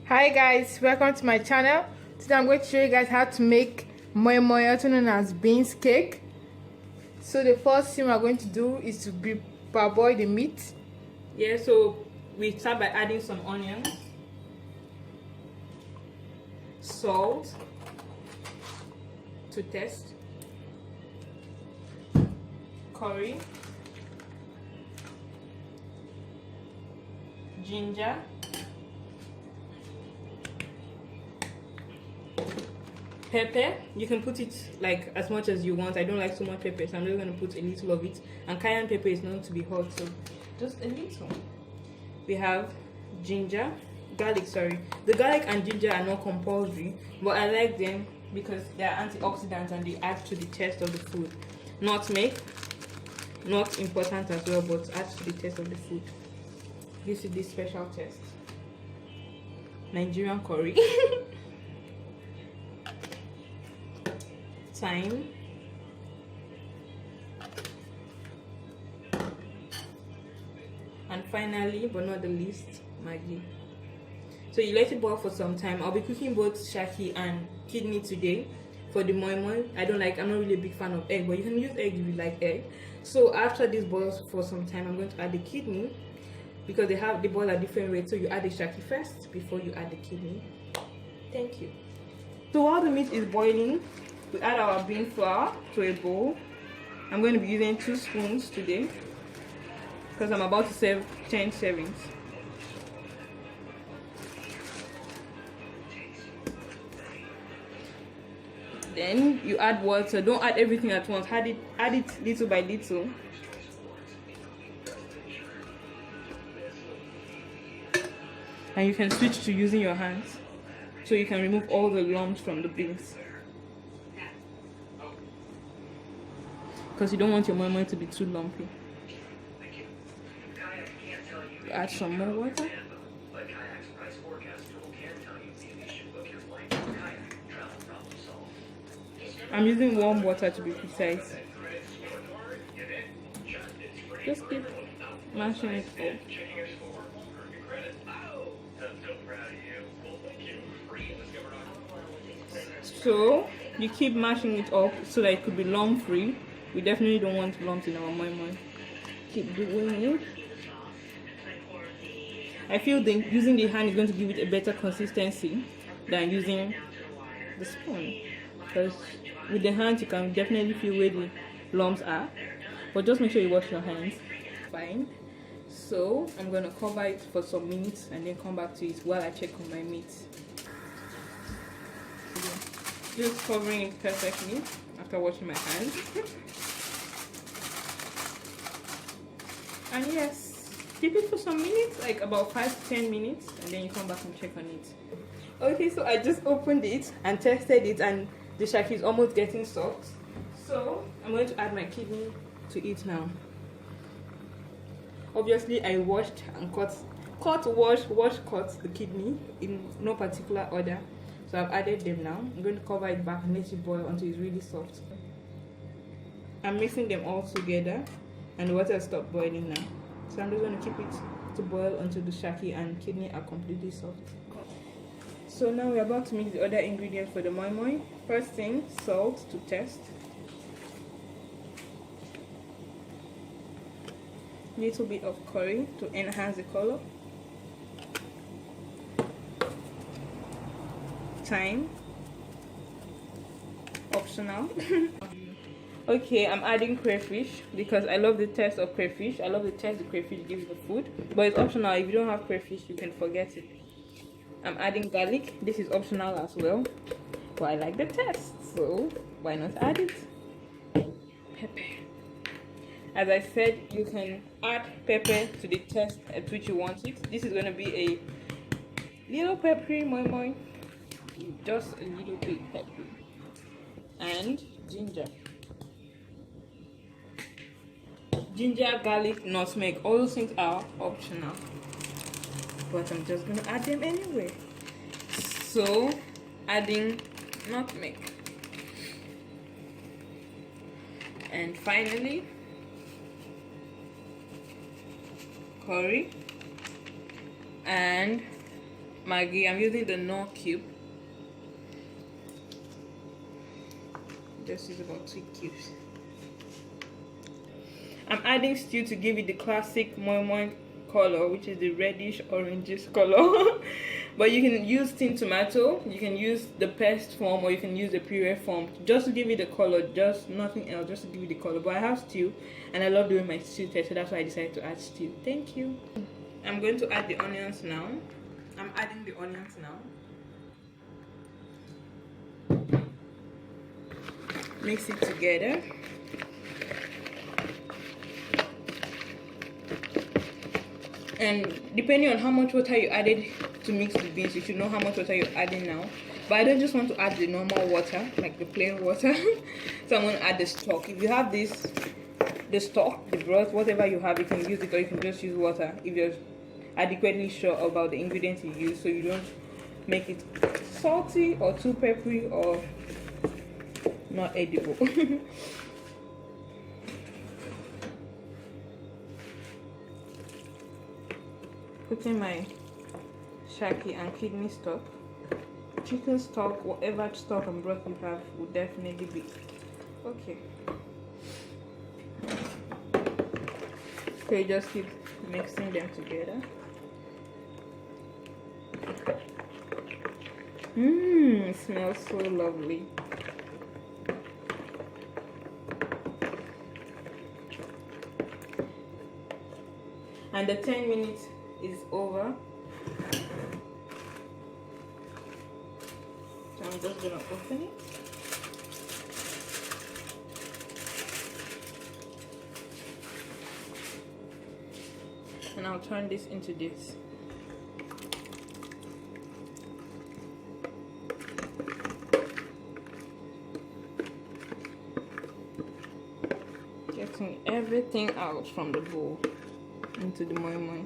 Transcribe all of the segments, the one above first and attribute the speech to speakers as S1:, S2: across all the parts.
S1: Hi guys, welcome to my channel. Today I'm going to show you guys how to make moi moi, also known as beans cake. So the first thing we're going to do is to parboil the meat.
S2: Yeah, so we start by adding some onions, salt to taste, curry, ginger, pepper. You can put it like as much as you want. I don't like so much pepper, so I'm just going to put a little of it. And cayenne pepper is known to be hot, so just a little. We have ginger, garlic, sorry. The garlic and ginger are not compulsory, but I like them because they are antioxidants and they add to the taste of the food. Nutmeg, not important as well, but adds to the taste of the food. Gives it this special taste. Nigerian curry. Thyme. And finally, but not the least, Maggi. So you let it boil for some time. I'll be cooking both shaki and kidney today for the moi moi. I'm not really a big fan of egg, but you can use egg if you like egg. So after this boils for some time, I'm going to add the kidney because they boil at different rates. So you add the shaki first before you add the kidney. Thank you. So while the meat is boiling, we add our bean flour to a bowl. I'm going to be using 2 spoons today because I'm about to serve 10 servings. Then you add water. Don't add everything at once. Add it little by little. And you can switch to using your hands so you can remove all the lumps from the beans. Because you don't want your moi moi to be too lumpy. Add some more water. I'm using warm water to be precise. Just keep mashing it up. So you keep mashing it up so that it could be lump free. We definitely don't want lumps in our moi moi. Keep doing it. I feel using the hand is going to give it a better consistency than using the spoon, because with the hands you can definitely feel where the lumps are, but just make sure you wash your hands. Fine. So I'm going to cover it for some minutes and then come back to it while I check on my meat. Just covering it perfectly after washing my hands. And yes, keep it for some minutes, like about 5 to 10 minutes, and then you come back and check on it. Okay, so I just opened it and tested it, and the shaki is almost getting soft. So I'm going to add my kidney to it now. Obviously, I washed and cut, cut the kidney in no particular order. So I've added them now. I'm going to cover it back and let it boil until it's really soft. I'm mixing them all together, and the water has stopped boiling now. So I'm just going to keep it to boil until the shaki and kidney are completely soft. So now we're about to mix the other ingredients for the moi moi. First thing, salt to taste. Little bit of curry to enhance the color. Thyme, optional. Okay, I'm adding crayfish because I love the taste of crayfish. I love the taste the crayfish gives the food, but it's optional. If you don't have crayfish, you can forget it. I'm adding garlic. This is optional as well, but I like the taste, so why not add it? Pepper. As I said, you can add pepper to the taste at which you want it. This is going to be a little peppery moi moi. Just a little bit peppery. And ginger. Ginger, garlic, nutmeg, all those things are optional, but I'm just going to add them anyway. So adding nutmeg, and finally curry and Maggi. I'm using the Knorr cube. Just use about 2 cubes. I'm adding stew to give it the classic moi moi color, which is the reddish orangish color. But you can use tin tomato, you can use the paste form, or you can use the puree form just to give it the color, just nothing else, just to give it the color. But I have stew and I love doing my stew test, so that's why I decided to add stew. Thank you. I'm going to add the onions now. I'm adding the onions now. Mix it together. And depending on how much water you added to mix the beans, you should know how much water you're adding now. But I don't just want to add the normal water, like the plain water. So I'm going to add the stock. If you have this, the stock, the broth, whatever you have, you can use it, or you can just use water if you're adequately sure about the ingredients you use, so you don't make it salty or too peppery or not edible. Putting my shaki and kidney stock, chicken stock, whatever stock and broth you have will definitely be okay. Okay, just keep mixing them together. It smells so lovely. And the 10 minutes is over. So I'm just gonna open it. And I'll turn this into this. Getting everything out from the bowl into the moi moi.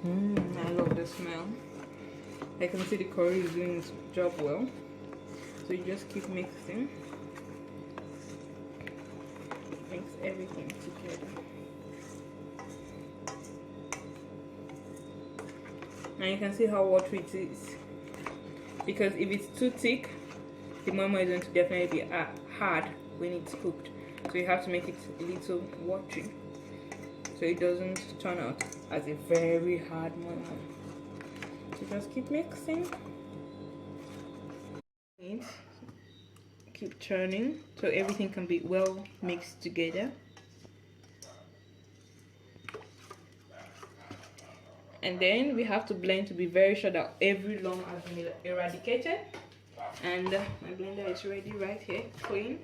S2: I love the smell. I can see the curry is doing its job well. So you just keep mixing. Mix everything together. Now you can see how watery it is. Because if it's too thick, the moi moi is going to definitely be hard when it's cooked. So you have to make it a little watery, so it doesn't turn out as a very hard moi moi. So just keep mixing. Keep turning so everything can be well mixed together. And then we have to blend to be very sure that every lump has been eradicated. And my blender is ready right here, clean.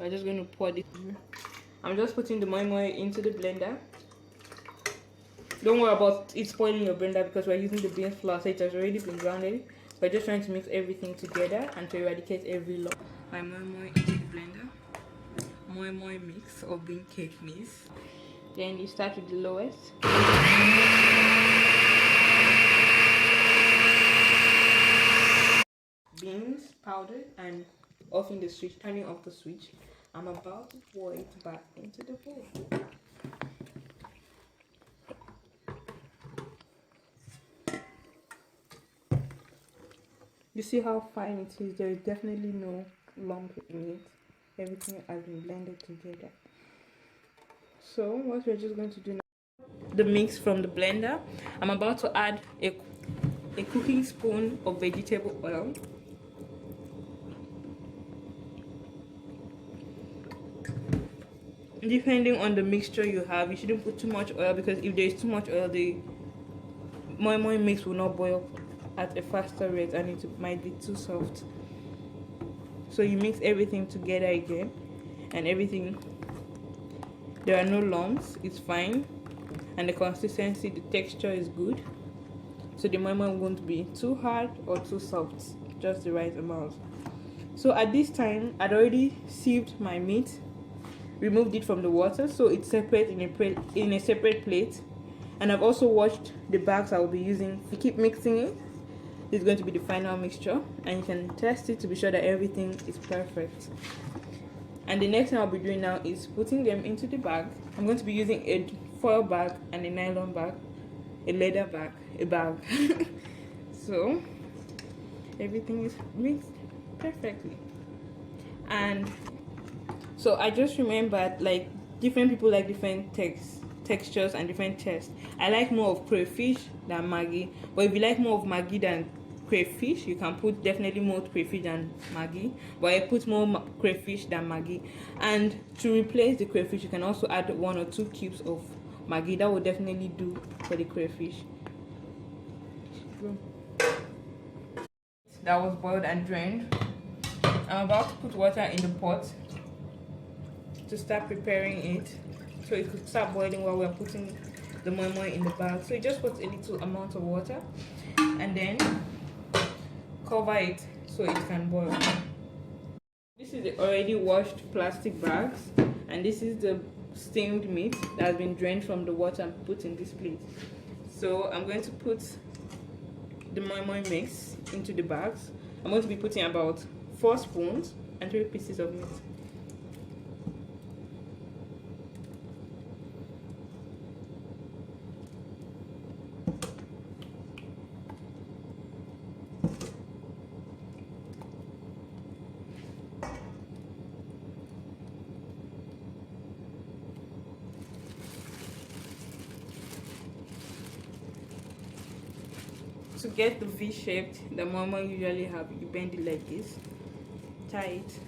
S2: I'm just going to pour this. I'm just putting the moi moi into the blender. Don't worry about it spoiling your blender because we're using the bean flour, so it has already been grounded. We're just trying to mix everything together and to eradicate every lump. My moi moi into the blender. Moi moi mix or bean cake mix. Then you start with the lowest. Beans powdered and offing the switch, turning off the switch. I'm about to pour it back into the bowl. You see how fine it is? There is definitely no lump in it. Everything has been blended together. So what we're just going to do now, the mix from the blender. I'm about to add a cooking spoon of vegetable oil. Depending on the mixture you have, you shouldn't put too much oil, because if there is too much oil, the moi moi mix will not boil at a faster rate and it might be too soft. So you mix everything together again, and everything, there are no lumps, it's fine, and the consistency, the texture is good. So the moi moi won't be too hard or too soft, just the right amount. So at this time, I'd already sieved my meat, removed it from the water, so it's separate in a separate plate. And I've also washed the bags I will be using. If you keep mixing it, this is going to be the final mixture, and you can test it to be sure that everything is perfect. And the next thing I'll be doing now is putting them into the bag. I'm going to be using a foil bag and a nylon bag. a leather bag, a bag. So everything is mixed perfectly. And so I just remembered, like, different people like different textures and different tastes. I like more of crayfish than Maggi, but if you like more of Maggi than crayfish, you can put definitely more crayfish than Maggi, but I put more crayfish than Maggi. And to replace the crayfish, you can also add 1 or 2 cubes of Maggi. That will definitely do for the crayfish. That was boiled and drained. I'm about to put water in the pot to start preparing it, so it could start boiling while we're putting the moi moi in the bag. So you just put a little amount of water and then cover it so it can boil. This is the already washed plastic bags, and this is the steamed meat that has been drained from the water and put in this plate. So I'm going to put the moi moi mix into the bags. I'm going to be putting about 4 spoons and 3 pieces of meat. To get the V-shaped that mama usually have, you bend it like this, tie it,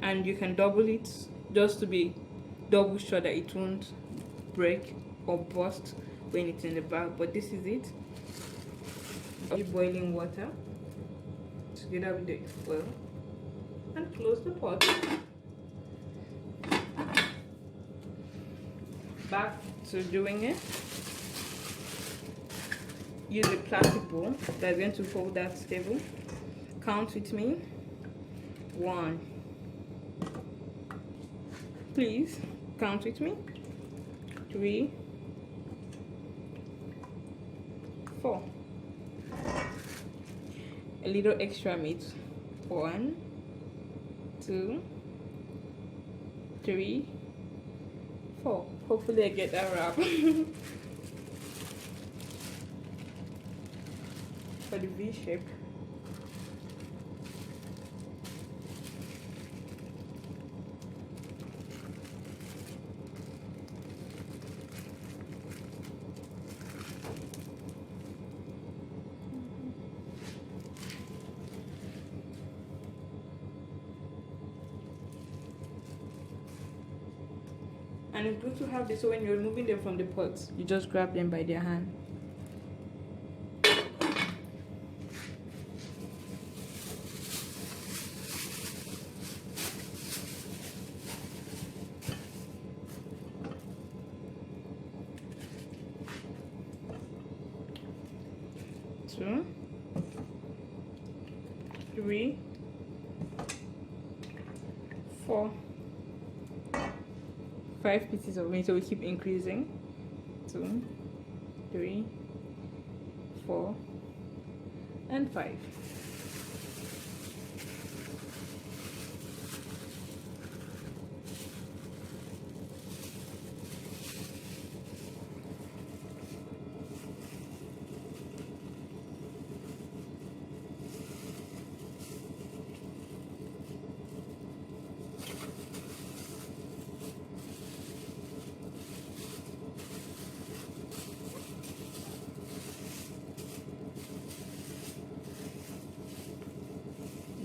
S2: and you can double it just to be double sure that it won't break or burst when it's in the bag. But this is it. Boiling water together with the oil, and close the pot. Back to doing it. Use a plastic bowl that's going to hold that stable. Count with me. 1. Please count with me. 3, 4. A little extra meat. 1, 2, 3, 4. Hopefully I get that wrap. For the V shape. And it's good to have this so when you're removing them from the pot, you just grab them by their hand. Two, 3, 4, 5 pieces of meat, so we keep increasing. 2, 3, 4, and 5.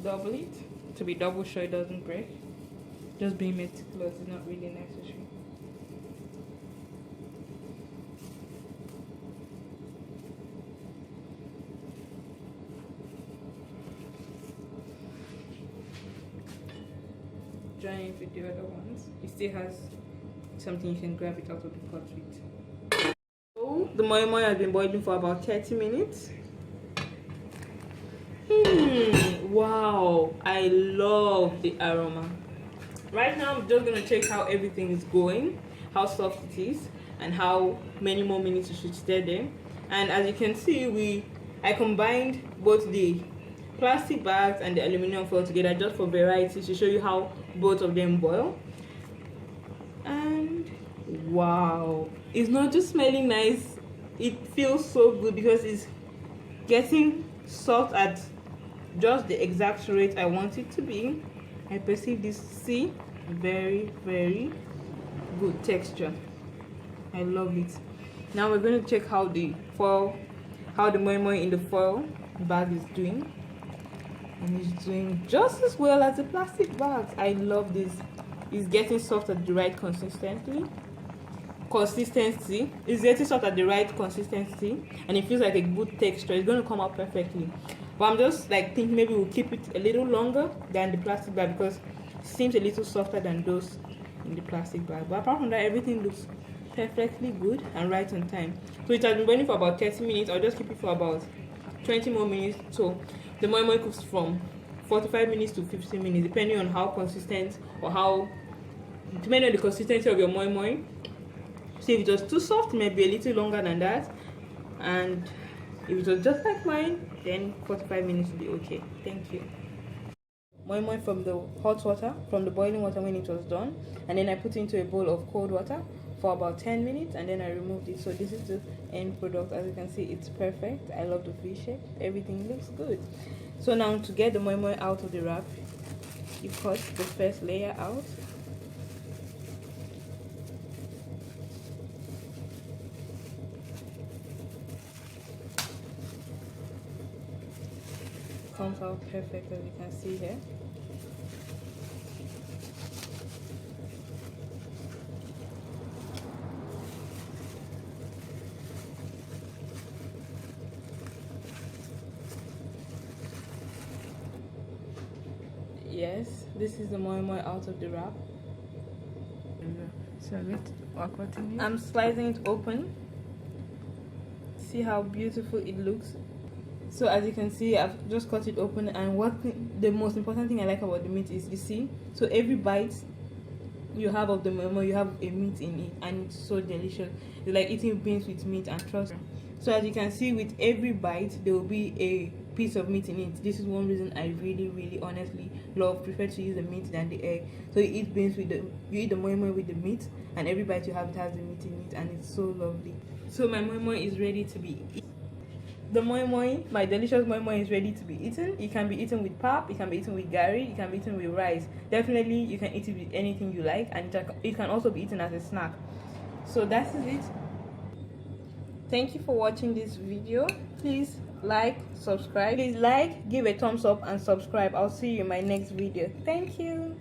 S2: Double it to be double sure it doesn't break. Just being meticulous is not really necessary. Join it with the other ones. It still has something you can grab it out of the pot with. So the moi moi has been boiling for about 30 minutes. Wow, I love the aroma. Right now I'm just gonna check how everything is going, how soft it is, and how many more minutes you should stay there. And as you can see, I combined both the plastic bags and the aluminum foil together just for variety, to show you how both of them boil. And wow, it's not just smelling nice, it feels so good because it's getting soft at just the exact rate I want it to be. I perceive this, see, very good texture. I love it. Now we're going to check how the moi moi in the foil bag is doing, and it's doing just as well as the plastic bags. I love this. It's getting soft at the right consistency. It's getting soft at the right consistency, and it feels like a good texture. It's going to come out perfectly. But I'm just like thinking maybe we'll keep it a little longer than the plastic bag because it seems a little softer than those in the plastic bag. But apart from that, everything looks perfectly good and right on time. So it has been burning for about 30 minutes. I'll just keep it for about 20 more minutes. So the moi moi cooks from 45 minutes to 15 minutes, depending on how consistent or depending on the consistency of your moi moi. So if it was too soft, maybe a little longer than that, and if it was just like mine, then 45 minutes will be okay. Thank you. Moi moi from the hot water, from the boiling water when it was done, and then I put it into a bowl of cold water for about 10 minutes, and then I removed it. So this is the end product. As you can see, it's perfect. I love the V shape. Everything looks good. So now to get the moi moi out of the wrap, you cut the first layer out. Comes out perfect, as you can see here. Yes, this is the moi moi out of the wrap. I'm slicing it open. See how beautiful it looks. So as you can see, I've just cut it open, and the most important thing I like about the meat is, you see, so every bite you have of the moi moi, you have a meat in it, and it's so delicious. It's like eating beans with meat, and trust me. So as you can see, with every bite there will be a piece of meat in it. This is one reason I really honestly prefer to use the meat than the egg. So you eat the moi moi with the meat, and every bite you have, it has the meat in it, and it's so lovely. So my moi moi is ready to be eaten. The moi moi, my delicious moi moi, is ready to be eaten. It can be eaten with pap, it can be eaten with gari, it can be eaten with rice. Definitely you can eat it with anything you like, and it can also be eaten as a snack. So that is it. Thank you for watching this video. Please like, subscribe. Please like, give a thumbs up and subscribe. I'll see you in my next video. Thank you.